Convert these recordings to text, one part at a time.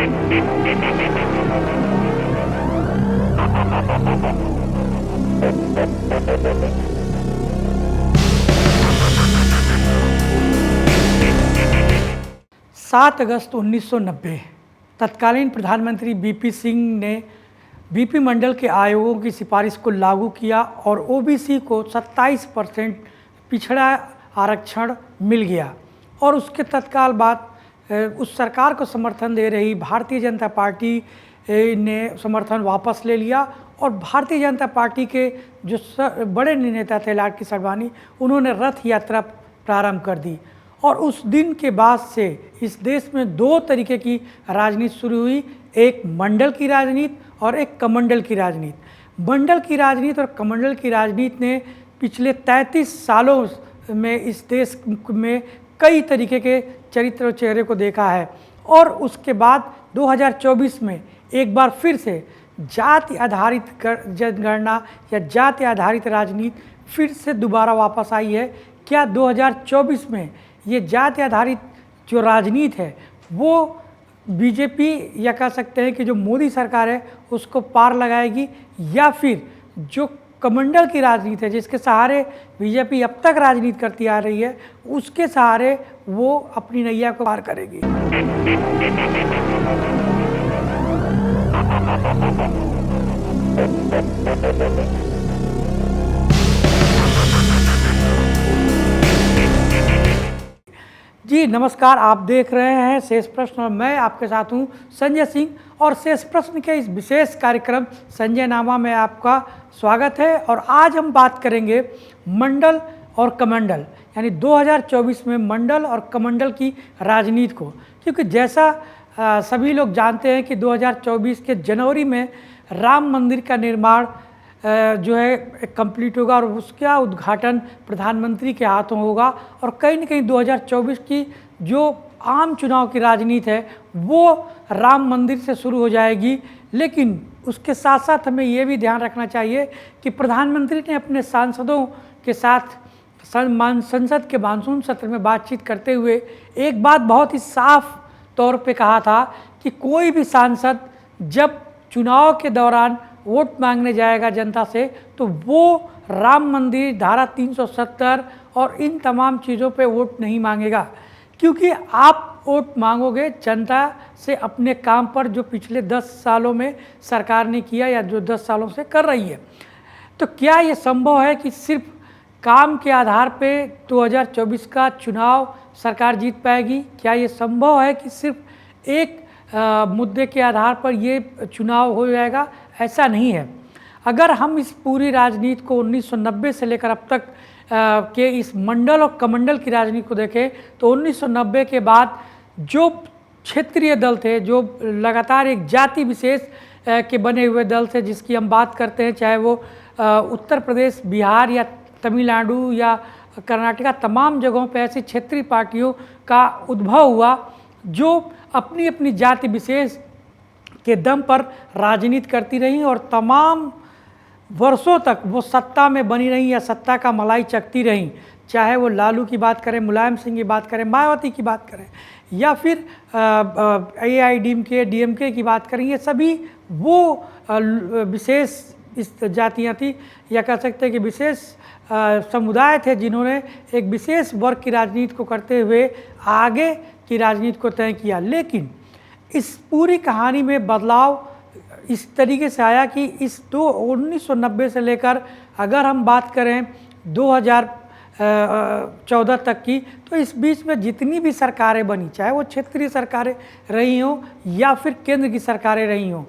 सात अगस्त 1990 तत्कालीन प्रधानमंत्री बीपी सिंह ने बीपी मंडल के आयोगों की सिफारिश को लागू किया और ओबीसी को 27% पिछड़ा आरक्षण मिल गया। और उसके तत्काल बाद उस सरकार को समर्थन दे रही भारतीय जनता पार्टी ने समर्थन वापस ले लिया और भारतीय जनता पार्टी के जो बड़े नेता थे लालकृष्ण आडवाणी, उन्होंने रथ यात्रा प्रारंभ कर दी। और उस दिन के बाद से इस देश में दो तरीके की राजनीति शुरू हुई, एक मंडल की राजनीति और एक कमंडल की राजनीति। मंडल की राजनीति और कमंडल की राजनीति ने पिछले 33 सालों में इस देश में कई तरीके के चरित्र और चेहरे को देखा है। और उसके बाद 2024 में एक बार फिर से जाति आधारित जनगणना या जाति आधारित राजनीति फिर से दोबारा वापस आई है। क्या 2024 में ये जाति आधारित जो राजनीति है वो बीजेपी या कह सकते हैं कि जो मोदी सरकार है उसको पार लगाएगी, या फिर जो कमंडल की राजनीति है जिसके सहारे बीजेपी अब तक राजनीति करती आ रही है उसके सहारे वो अपनी नैया को पार करेगी। जी नमस्कार, आप देख रहे हैं शेष प्रश्न और मैं आपके साथ हूं संजय सिंह। और शेष प्रश्न के इस विशेष कार्यक्रम संजय नामा में आपका स्वागत है। और आज हम बात करेंगे मंडल और कमंडल, यानी 2024 में मंडल और कमंडल की राजनीति को। क्योंकि जैसा सभी लोग जानते हैं कि 2024 के जनवरी में राम मंदिर का निर्माण जो है कंप्लीट होगा और उसका उद्घाटन प्रधानमंत्री के हाथों होगा। और कहीं न कहीं 2024 की जो आम चुनाव की राजनीति है वो राम मंदिर से शुरू हो जाएगी। लेकिन उसके साथ साथ हमें ये भी ध्यान रखना चाहिए कि प्रधानमंत्री ने अपने सांसदों के साथ संसद के मानसून सत्र में बातचीत करते हुए एक बात बहुत ही साफ तौर पे कहा था कि कोई भी सांसद जब चुनाव के दौरान वोट मांगने जाएगा जनता से तो वो राम मंदिर, धारा 370 और इन तमाम चीज़ों पे वोट नहीं मांगेगा। क्योंकि आप वोट मांगोगे जनता से अपने काम पर जो पिछले 10 सालों में सरकार ने किया या जो 10 सालों से कर रही है। तो क्या ये संभव है कि सिर्फ काम के आधार पे 2024 का चुनाव सरकार जीत पाएगी? क्या ये संभव है कि सिर्फ एक मुद्दे के आधार पर ये चुनाव हो जाएगा? ऐसा नहीं है। अगर हम इस पूरी राजनीति को 1990 से लेकर अब तक के इस मंडल और कमंडल की राजनीति को देखें तो 1990 के बाद जो क्षेत्रीय दल थे, जो लगातार एक जाति विशेष के बने हुए दल थे, जिसकी हम बात करते हैं, चाहे वो उत्तर प्रदेश, बिहार या तमिलनाडु या कर्नाटका, तमाम जगहों पर ऐसी क्षेत्रीय पार्टियों का उद्भव हुआ जो अपनी अपनी जाति विशेष के दम पर राजनीति करती रहीं और तमाम वर्षों तक वो सत्ता में बनी रहीं या सत्ता का मलाई चखती रहीं। चाहे वो लालू की बात करें, मुलायम सिंह की बात करें, मायावती की बात करें या फिर AIADMK, DMK की बात करें, ये सभी वो विशेष इस जातियाँ थी या कह सकते हैं कि विशेष समुदाय थे जिन्होंने एक विशेष वर्ग की राजनीति को करते हुए आगे की राजनीति को तय किया। लेकिन इस पूरी कहानी में बदलाव इस तरीके से आया कि इस 1990 से लेकर अगर हम बात करें 2014 तक की, तो इस बीच में जितनी भी सरकारें बनी, चाहे वो क्षेत्रीय सरकारें रही हों या फिर केंद्र की सरकारें रही हों,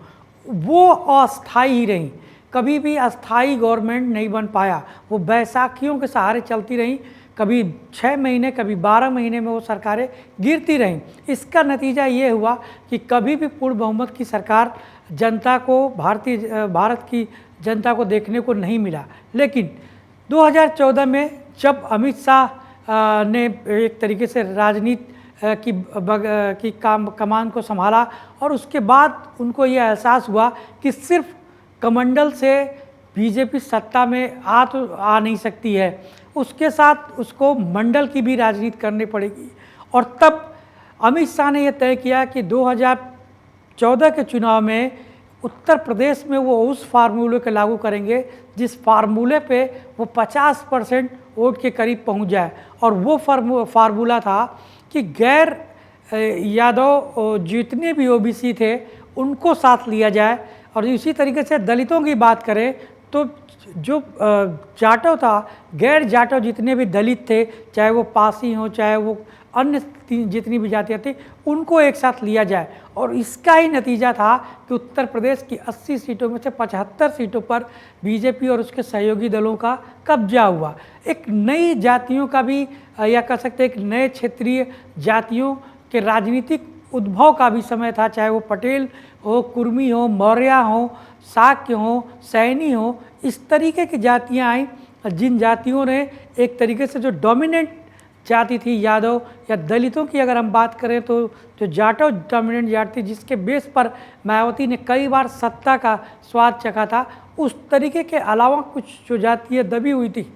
वो अस्थायी ही रहीं। कभी भी अस्थायी गवर्नमेंट नहीं बन पाया। वो बैसाखियों के सहारे चलती रहीं, कभी 6 महीने, कभी 12 महीने में वो सरकारें गिरती रहीं। इसका नतीजा ये हुआ कि कभी भी पूर्ण बहुमत की सरकार जनता को, भारत की जनता को देखने को नहीं मिला। लेकिन 2014 में जब अमित शाह ने एक तरीके से राजनीति की कमान को संभाला और उसके बाद उनको ये एहसास हुआ कि सिर्फ कमंडल से बीजेपी सत्ता में आ नहीं सकती है, उसके साथ उसको मंडल की भी राजनीति करनी पड़ेगी। और तब अमित शाह ने यह तय किया कि 2014 के चुनाव में उत्तर प्रदेश में वो उस फार्मूले को लागू करेंगे जिस फार्मूले पे वो 50% वोट के करीब पहुंच जाए। और वो फार्मूला था कि गैर यादव जितने भी ओबीसी थे उनको साथ लिया जाए। और इसी तरीके से दलितों की बात करें तो जो जाटव था, गैर जाटव जितने भी दलित थे, चाहे वो पासी हों चाहे वो अन्य जितनी भी जातियाँ थी, उनको एक साथ लिया जाए। और इसका ही नतीजा था कि उत्तर प्रदेश की 80 सीटों में से 75 सीटों पर बीजेपी और उसके सहयोगी दलों का कब्जा हुआ। एक नई जातियों का भी या कह सकते हैं एक नए क्षेत्रीय जातियों के राजनीतिक उद्भव का भी समय था, चाहे वो पटेल हो, कुर्मी हो, मौर्य हो, शाक्य हो, सैनी हो। इस तरीके की जातियाँ आई जिन जातियों ने एक तरीके से जो डोमिनेंट जाति थी यादव या दलितों की अगर हम बात करें तो जो जाटव डोमिनेंट जाति थी जिसके बेस पर मायावती ने कई बार सत्ता का स्वाद चखा था, उस तरीके के अलावा कुछ जो जातियाँ दबी हुई थी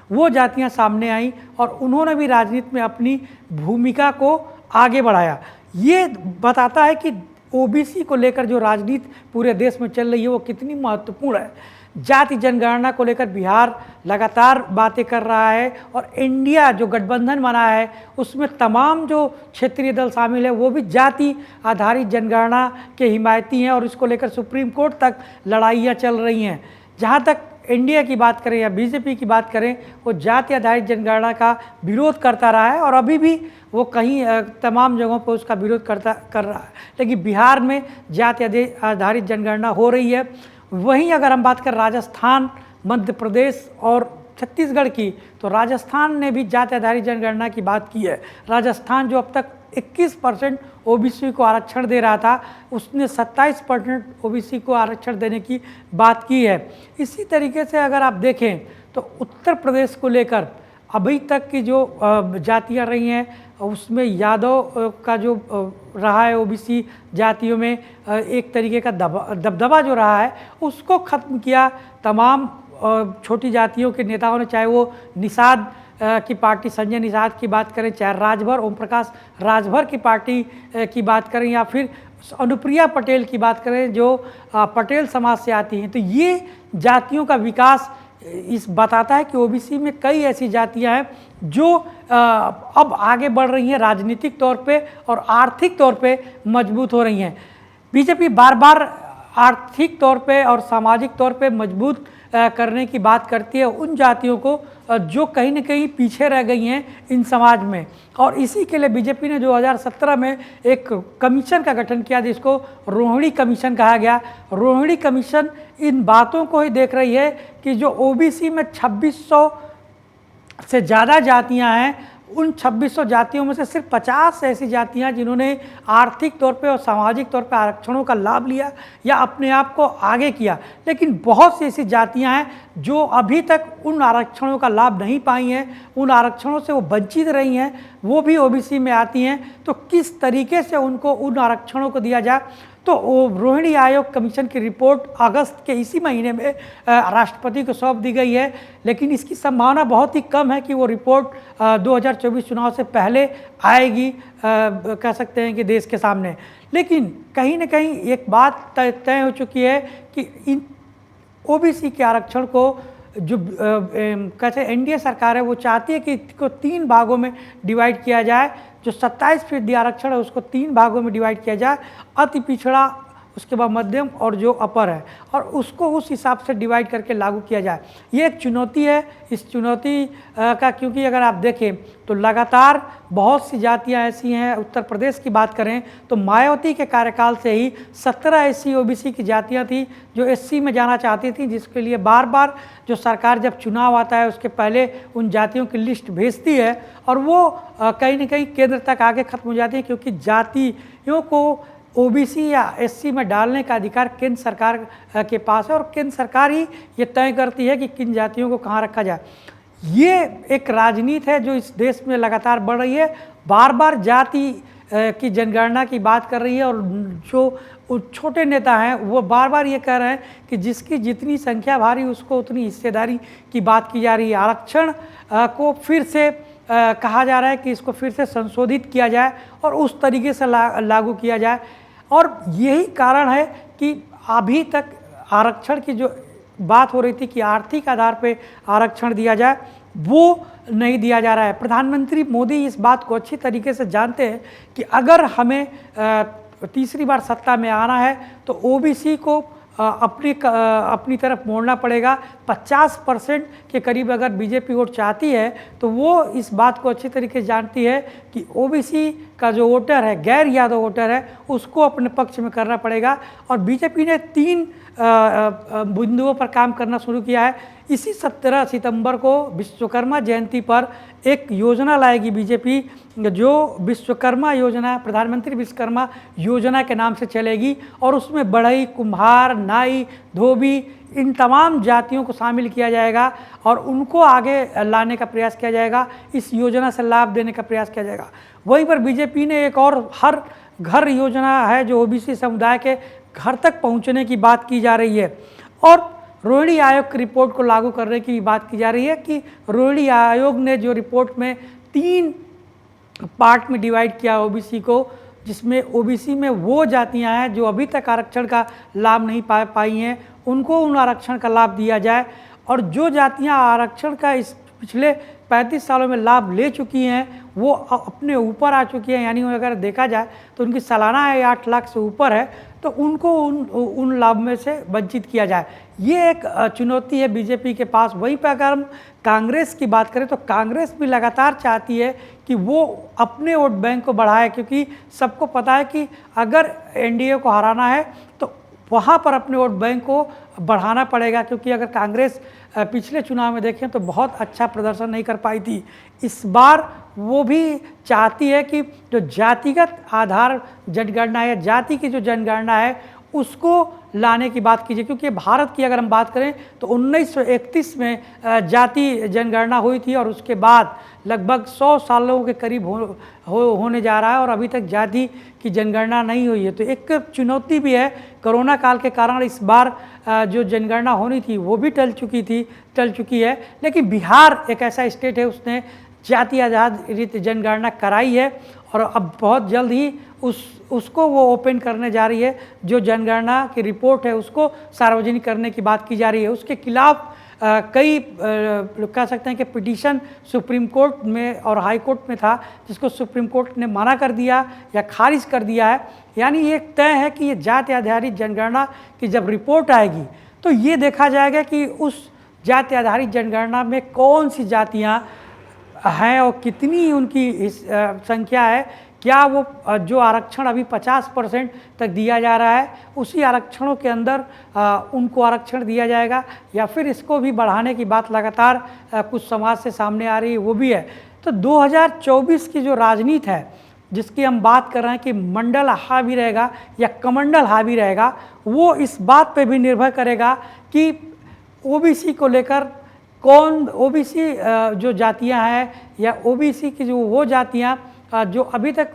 वो जातियाँ सामने आई और उन्होंने भी राजनीति में अपनी भूमिका को आगे बढ़ाया। ये बताता है कि ओबीसी को लेकर जो राजनीति पूरे देश में चल रही है वो कितनी महत्वपूर्ण है। जाति जनगणना को लेकर बिहार लगातार बातें कर रहा है और इंडिया जो गठबंधन बना है उसमें तमाम जो क्षेत्रीय दल शामिल है वो भी जाति आधारित जनगणना के हिमायती हैं और इसको लेकर सुप्रीम कोर्ट तक लड़ाइयाँ चल रही हैं। जहाँ तक इंडिया की बात करें या बीजेपी की बात करें, वो जाति आधारित जनगणना का विरोध करता रहा है और अभी भी वो कहीं तमाम जगहों पर उसका विरोध कर रहा है। लेकिन बिहार में जाति आधारित जनगणना हो रही है। वहीं अगर हम बात करें राजस्थान, मध्य प्रदेश और छत्तीसगढ़ की, तो राजस्थान ने भी जाति आधारित जनगणना की बात की है। राजस्थान जो अब तक 21% ओबीसी को आरक्षण दे रहा था, उसने 27% ओबीसी को आरक्षण देने की बात की है। इसी तरीके से अगर आप देखें तो उत्तर प्रदेश को लेकर अभी तक की जो जातियां रही हैं उसमें यादव का जो रहा है ओबीसी जातियों में एक तरीके का दबदबा जो रहा है उसको ख़त्म किया तमाम छोटी जातियों के नेताओं ने, चाहे वो निषाद की पार्टी संजय निषाद की बात करें, चाहे राजभर ओम प्रकाश राजभर की पार्टी की बात करें या फिर अनुप्रिया पटेल की बात करें जो पटेल समाज से आती हैं। तो ये जातियों का विकास इस बताता है कि ओबीसी में कई ऐसी जातियां हैं जो अब आगे बढ़ रही हैं राजनीतिक तौर पे और आर्थिक तौर पे मजबूत हो रही हैं। बीजेपी बार बार आर्थिक तौर पे और सामाजिक तौर पे मजबूत करने की बात करती है उन जातियों को जो कहीं न कहीं पीछे रह गई हैं इन समाज में। और इसी के लिए बीजेपी ने 2017 में एक कमीशन का गठन किया जिसको रोहिणी कमीशन कहा गया। रोहिणी कमीशन इन बातों को ही देख रही है कि जो ओबीसी में 2600 से ज़्यादा जातियां हैं, उन 2600 जातियों में से सिर्फ 50 ऐसी जातियां जिन्होंने आर्थिक तौर पे और सामाजिक तौर पे आरक्षणों का लाभ लिया या अपने आप को आगे किया। लेकिन बहुत सी ऐसी जातियां हैं जो अभी तक उन आरक्षणों का लाभ नहीं पाई हैं, उन आरक्षणों से वो वंचित रही हैं, वो भी ओबीसी में आती हैं। तो किस तरीके से उनको उन आरक्षणों को दिया जाए, तो रोहिणी आयोग कमीशन की रिपोर्ट अगस्त के इसी महीने में राष्ट्रपति को सौंप दी गई है। लेकिन इसकी संभावना बहुत ही कम है कि वो रिपोर्ट 2024 चुनाव से पहले आएगी, कह सकते हैं कि देश के सामने। लेकिन कहीं ना कहीं एक बात तय हो चुकी है कि इन ओबीसी के आरक्षण को जो कैसे एनडीए सरकार है वो चाहती है कि इसको 3 भागों में डिवाइड किया जाए। जो 27% आरक्षण है उसको 3 भागों में डिवाइड किया जाए, अति पिछड़ा, उसके बाद मध्यम और जो अपर है, और उसको उस हिसाब से डिवाइड करके लागू किया जाए। ये एक चुनौती है। इस चुनौती का क्योंकि अगर आप देखें तो लगातार बहुत सी जातियां ऐसी हैं, उत्तर प्रदेश की बात करें तो मायावती के कार्यकाल से ही 17 ऐसी ओबीसी की जातियां थी जो एससी में जाना चाहती थी, जिसके लिए बार बार जो सरकार जब चुनाव आता है उसके पहले उन जातियों की लिस्ट भेजती है और वो कहीं ना कहीं केंद्र तक आगे खत्म हो जाती है, क्योंकि जातियों को ओबीसी या एससी में डालने का अधिकार केंद्र सरकार के पास है और केंद्र सरकार ही ये तय करती है कि किन जातियों को कहाँ रखा जाए। ये एक राजनीति है जो इस देश में लगातार बढ़ रही है, बार बार जाति की जनगणना की बात कर रही है और जो छोटे नेता हैं वो बार बार ये कह रहे हैं कि जिसकी जितनी संख्या भारी उसको उतनी हिस्सेदारी की बात की जा रही है। आरक्षण को फिर से कहा जा रहा है कि इसको फिर से संशोधित किया जाए और उस तरीके से लागू किया जाए। और यही कारण है कि अभी तक आरक्षण की जो बात हो रही थी कि आर्थिक आधार पे आरक्षण दिया जाए, वो नहीं दिया जा रहा है। प्रधानमंत्री मोदी इस बात को अच्छी तरीके से जानते हैं कि अगर हमें तीसरी बार सत्ता में आना है तो ओबीसी को अपनी तरफ मोड़ना पड़ेगा। 50% के करीब अगर बीजेपी वोट चाहती है तो वो इस बात को अच्छी तरीके से जानती है कि ओबीसी का जो वोटर है, गैर यादव वोटर है, उसको अपने पक्ष में करना पड़ेगा। और बीजेपी ने 3 बिंदुओं पर काम करना शुरू किया है। इसी 17 सितंबर को विश्वकर्मा जयंती पर एक योजना लाएगी बीजेपी, जो विश्वकर्मा योजना, प्रधानमंत्री विश्वकर्मा योजना के नाम से चलेगी। और उसमें बढ़ई, कुम्हार, नाई, धोबी, इन तमाम जातियों को शामिल किया जाएगा और उनको आगे लाने का प्रयास किया जाएगा। इस योजना से लाभ देने का प्रयास किया जाएगा। वहीं पर बीजेपी ने एक और हर घर योजना है जो ओबीसी समुदाय के घर तक पहुंचने की बात की जा रही है। और रोहिणी आयोग की रिपोर्ट को लागू करने की बात की जा रही है कि रोहिणी आयोग ने जो रिपोर्ट में 3 पार्ट में डिवाइड किया ओबीसी को, जिसमें ओबीसी में वो जातियां हैं जो अभी तक आरक्षण का लाभ नहीं पाई हैं, उनको उन आरक्षण का लाभ दिया जाए। और जो जातियां आरक्षण का इस पिछले 35 सालों में लाभ ले चुकी हैं, वो अपने ऊपर आ चुकी हैं, यानी अगर देखा जाए तो उनकी सालाना आय 8 लाख से ऊपर है, तो उनको उन लाभ में से वंचित किया जाए। ये एक चुनौती है बीजेपी के पास। वहीं पर अगर हम कांग्रेस की बात करें तो कांग्रेस भी लगातार चाहती है कि वो अपने वोट बैंक को बढ़ाए, क्योंकि सबको पता है कि अगर एनडीए को हराना है तो वहाँ पर अपने वोट बैंक को बढ़ाना पड़ेगा। क्योंकि अगर कांग्रेस पिछले चुनाव में देखें तो बहुत अच्छा प्रदर्शन नहीं कर पाई थी। इस बार वो भी चाहती है कि जो जातिगत आधार जनगणना है, जाति की जो जनगणना है, उसको लाने की बात कीजिए। क्योंकि भारत की अगर हम बात करें तो 1931 में जाति जनगणना हुई थी और उसके बाद लगभग 100 सालों के करीब होने जा रहा है और अभी तक जाति की जनगणना नहीं हुई है। तो एक चुनौती भी है। कोरोना काल के कारण इस बार जो जनगणना होनी थी वो भी टल चुकी है। लेकिन बिहार एक ऐसा स्टेट है, उसने जाति आधारित जनगणना कराई है और अब बहुत जल्द ही उसको वो ओपन करने जा रही है। जो जनगणना की रिपोर्ट है उसको सार्वजनिक करने की बात की जा रही है। उसके खिलाफ कई कह सकते हैं कि पिटीशन सुप्रीम कोर्ट में और हाई कोर्ट में था, जिसको सुप्रीम कोर्ट ने मना कर दिया या खारिज कर दिया है। यानी ये तय है कि ये जाति आधारित जनगणना की जब रिपोर्ट आएगी तो ये देखा जाएगा कि उस जाति आधारित जनगणना में कौन सी जातियाँ हैं और कितनी उनकी संख्या है। क्या वो जो आरक्षण अभी 50% तक दिया जा रहा है, उसी आरक्षणों के अंदर उनको आरक्षण दिया जाएगा, या फिर इसको भी बढ़ाने की बात लगातार कुछ समाज से सामने आ रही है, वो भी है। तो 2024 की जो राजनीति है, जिसकी हम बात कर रहे हैं कि मंडल हावी रहेगा या कमंडल हावी रहेगा, वो इस बात पे भी निर्भर करेगा कि ओबीसी को लेकर कौन, ओबीसी जो जातियां हैं या ओबीसी की जो वो जातियां जो अभी तक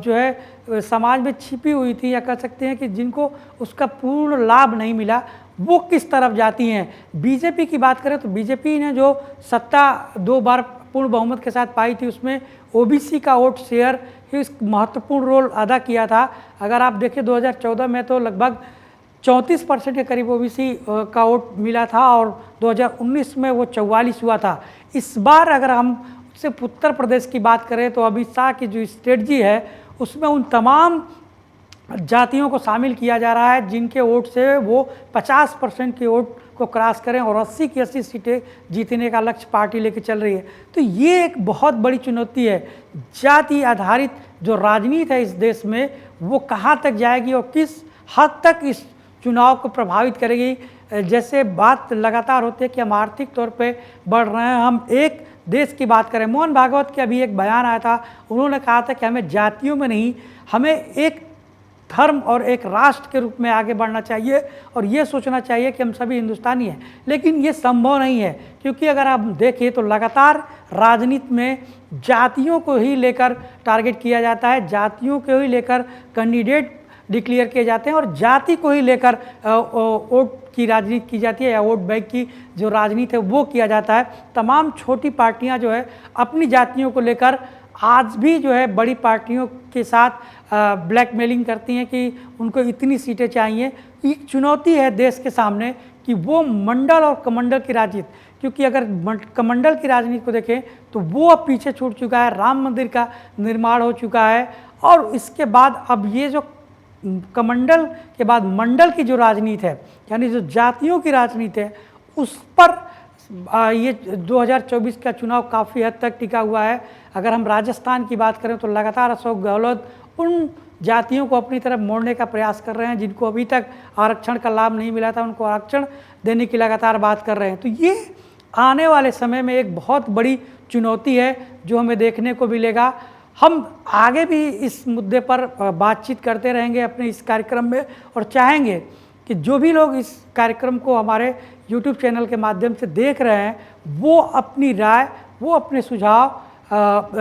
जो है समाज में छिपी हुई थी, या कह सकते हैं कि जिनको उसका पूर्ण लाभ नहीं मिला, वो किस तरफ जाती हैं। बीजेपी की बात करें तो बीजेपी ने जो सत्ता 2 बार पूर्ण बहुमत के साथ पाई थी, उसमें ओबीसी का वोट शेयर ही महत्वपूर्ण रोल अदा किया था। अगर आप देखें 2014 में तो लगभग 34% के करीब ओबीसी का वोट मिला था और 2019 में वो 44 हुआ था। इस बार अगर हम सिर्फ उत्तर प्रदेश की बात करें तो अमित शाह की जो स्ट्रेटजी है उसमें उन तमाम जातियों को शामिल किया जा रहा है जिनके वोट से वो 50% के वोट को क्रॉस करें और 80 की 80 सीटें जीतने का लक्ष्य पार्टी लेके चल रही है। तो ये एक बहुत बड़ी चुनौती है। जाति आधारित जो राजनीति है इस देश में, वो कहाँ तक जाएगी और किस हद तक इस चुनाव को प्रभावित करेगी। जैसे बात लगातार होती है कि हम आर्थिक तौर पे बढ़ रहे हैं, हम एक देश की बात करें, मोहन भागवत के अभी एक बयान आया था, उन्होंने कहा था कि हमें जातियों में नहीं, हमें एक धर्म और एक राष्ट्र के रूप में आगे बढ़ना चाहिए और ये सोचना चाहिए कि हम सभी हिंदुस्तानी हैं। लेकिन ये संभव नहीं है, क्योंकि अगर आप देखें तो लगातार राजनीति में जातियों को ही लेकर टारगेट किया जाता है, जातियों को ही लेकर कैंडिडेट डिक्लेयर किए जाते हैं और जाति को ही लेकर वोट की राजनीति की जाती है या वोट बैंक की जो राजनीति है वो किया जाता है। तमाम छोटी पार्टियां जो है अपनी जातियों को लेकर आज भी जो है बड़ी पार्टियों के साथ ब्लैकमेलिंग करती हैं कि उनको इतनी सीटें चाहिए। एक चुनौती है देश के सामने कि वो मंडल और कमंडल की राजनीति, क्योंकि अगर कमंडल की राजनीति को देखें तो वो अब पीछे छूट चुका है। राम मंदिर का निर्माण हो चुका है और इसके बाद अब ये जो कमंडल के बाद मंडल की जो राजनीति है, यानी जो जातियों की राजनीति है, उस पर ये 2024 का चुनाव काफ़ी हद तक टिका हुआ है। अगर हम राजस्थान की बात करें तो लगातार अशोक गहलोत उन जातियों को अपनी तरफ मोड़ने का प्रयास कर रहे हैं जिनको अभी तक आरक्षण का लाभ नहीं मिला था, उनको आरक्षण देने की लगातार बात कर रहे हैं। तो ये आने वाले समय में एक बहुत बड़ी चुनौती है जो हमें देखने को मिलेगा। हम आगे भी इस मुद्दे पर बातचीत करते रहेंगे अपने इस कार्यक्रम में और चाहेंगे कि जो भी लोग इस कार्यक्रम को हमारे YouTube चैनल के माध्यम से देख रहे हैं वो अपनी राय, वो अपने सुझाव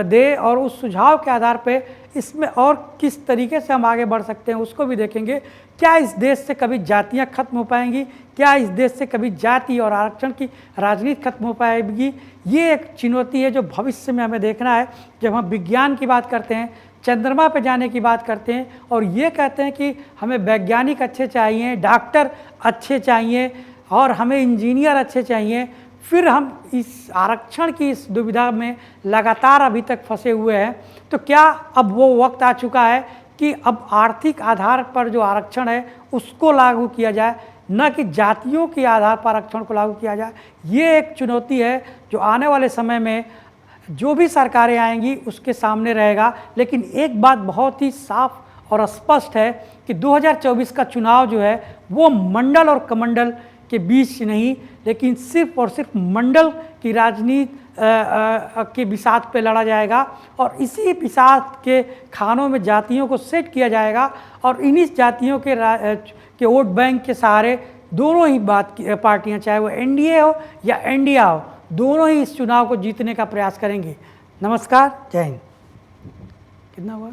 दे और उस सुझाव के आधार पे इसमें और किस तरीके से हम आगे बढ़ सकते हैं उसको भी देखेंगे। क्या इस देश से कभी जातियां खत्म हो पाएंगी? क्या इस देश से कभी जाति और आरक्षण की राजनीति खत्म हो पाएगी? ये एक चुनौती है जो भविष्य में हमें देखना है। जब हम विज्ञान की बात करते हैं, चंद्रमा पर जाने की बात करते हैं और ये कहते हैं कि हमें वैज्ञानिक अच्छे चाहिए, डॉक्टर अच्छे चाहिए और हमें इंजीनियर अच्छे चाहिए, फिर हम इस आरक्षण की इस दुविधा में लगातार अभी तक फंसे हुए हैं। तो क्या अब वो वक्त आ चुका है कि अब आर्थिक आधार पर जो आरक्षण है उसको लागू किया जाए, न कि जातियों के आधार पर आरक्षण को लागू किया जाए? ये एक चुनौती है जो आने वाले समय में जो भी सरकारें आएंगी उसके सामने रहेगा। लेकिन एक बात बहुत ही साफ और स्पष्ट है कि 2024 का चुनाव जो है वो मंडल और कमंडल के बीच नहीं, लेकिन सिर्फ और सिर्फ मंडल की राजनीति के बिसात पे लड़ा जाएगा और इसी बिसात के खानों में जातियों को सेट किया जाएगा और इन्हीं जातियों के वोट बैंक के सहारे दोनों ही पार्टियां, चाहे वो एनडीए हो या इंडिया हो, दोनों ही इस चुनाव को जीतने का प्रयास करेंगे। नमस्कार, जय हिंद। कितना हुआ?